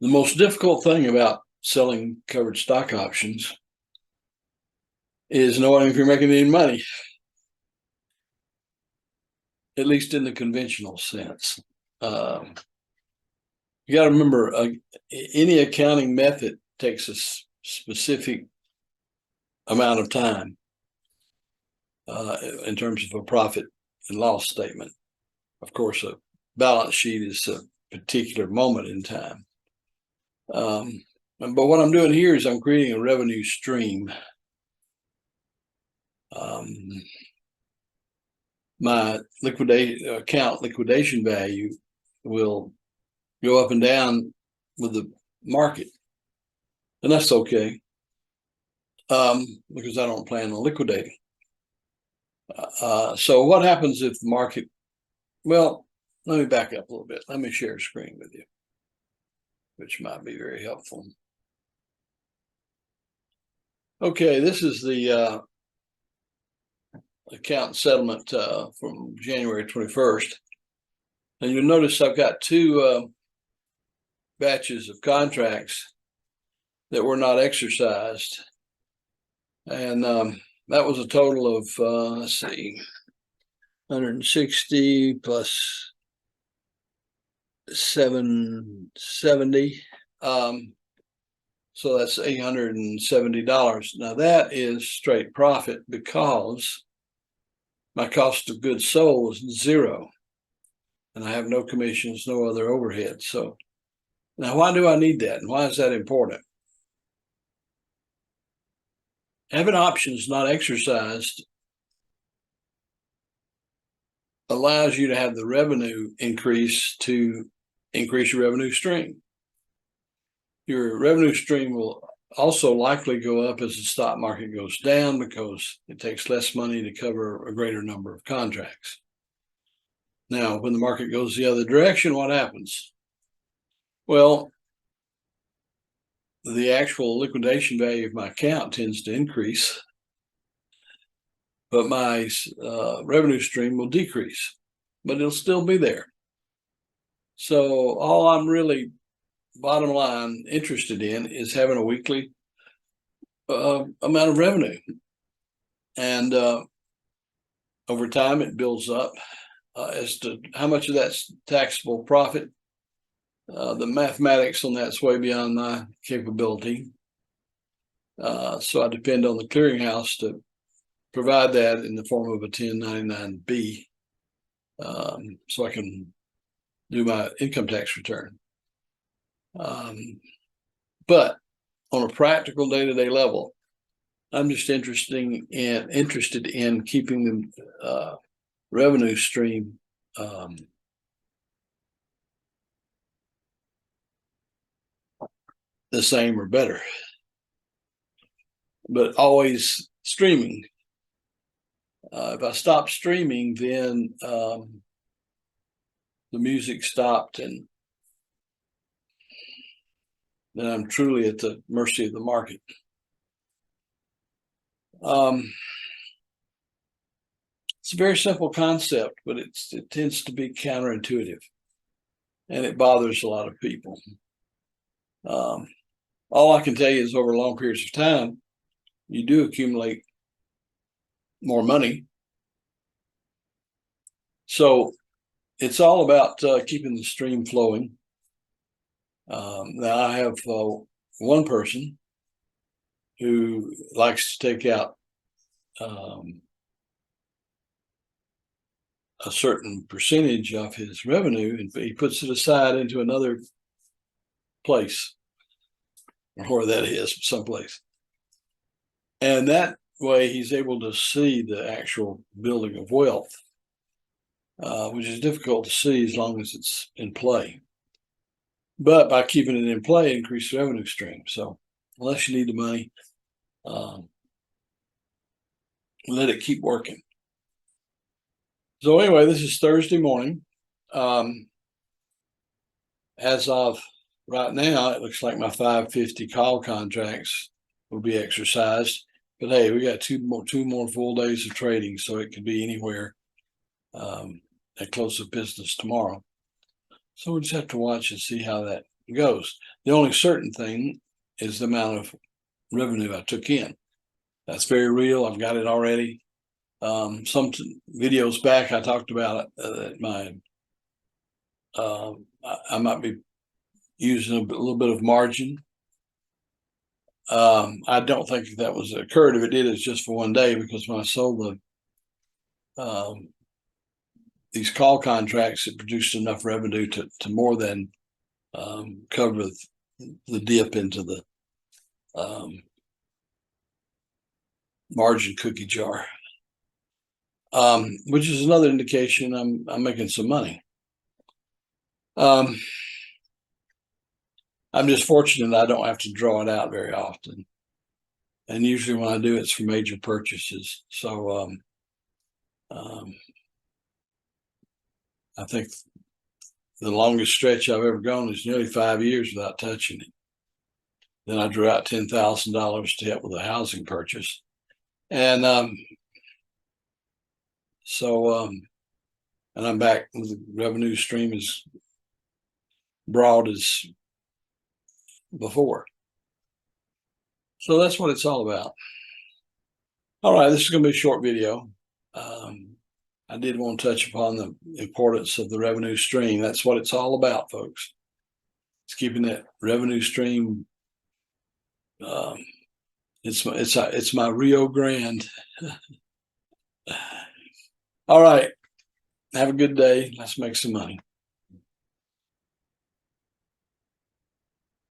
The most difficult thing about selling covered stock options is knowing if you're making any money, at least in the conventional sense. You got to remember, any accounting method takes a specific amount of time in terms of a profit and loss statement. Of course, a balance sheet is a particular moment in time. But what I'm doing here is I'm creating a revenue stream. My account liquidation value will go up and down with the market, and that's okay, because I don't plan on liquidating. So what happens if the market, well, let me back up a little bit. Let me share a screen with you, which might be very helpful. Okay, this is the account settlement from January 21st. And you'll notice I've got two batches of contracts that were not exercised. And that was a total of, let's see, 160 plus 770. So that's $870. Now that is straight profit because my cost of goods sold is zero. And I have no commissions, no other overhead. So now why do I need that? And why is that important? Having options not exercised allows you to have the revenue increase to increase your revenue stream. Your revenue stream will also likely go up as the stock market goes down because it takes less money to cover a greater number of contracts. Now, when the market goes the other direction, what happens? Well, the actual liquidation value of my account tends to increase, but my revenue stream will decrease, but it'll still be there. So all I'm really, bottom line, interested in is having a weekly amount of revenue. And over time, it builds up as to how much of that's taxable profit. The mathematics on that's way beyond my capability. So I depend on the clearinghouse to provide that in the form of a 1099-B, so I can do my income tax return. But on a practical day-to-day level, I'm just interested in keeping the revenue stream the same or better, but always streaming. If I stop streaming, then the music stopped, and then I'm truly at the mercy of the market. It's a very simple concept, but it tends to be counterintuitive, and it bothers a lot of people. All I can tell you is over long periods of time, you do accumulate more money. So it's all about keeping the stream flowing. Now I have one person who likes to take out a certain percentage of his revenue, and he puts it aside into another place, or that is someplace. And that way he's able to see the actual building of wealth, which is difficult to see as long as it's in play. But by keeping it in play, increase the revenue stream. So unless you need the money, let it keep working. So anyway, this is Thursday morning. As of right now, it looks like my 550 call contracts will be exercised. But hey, we got two more full days of trading, so it could be anywhere at close of business tomorrow. So we just have to watch and see how that goes. The only certain thing is the amount of revenue I took in. That's very real. I've got it already. Some videos back, I talked about it. I might be using a little bit of margin. I don't think that was occurred. If it did, it's just for one day, because when I sold these call contracts, it produced enough revenue to more than cover the dip into the margin cookie jar, which is another indication I'm making some money. I'm just fortunate I don't have to draw it out very often, and usually when I do, it's for major purchases. So I think the longest stretch I've ever gone is nearly 5 years without touching it. Then I drew out $10,000 to help with a housing purchase, and and I'm back with the revenue stream as broad as before. So that's what it's all about. All right, this is going to be a short video. I did want to touch upon the importance of the revenue stream. That's what it's all about, folks. It's keeping that revenue stream. It's my Rio Grande. All right. Have a good day. Let's make some money.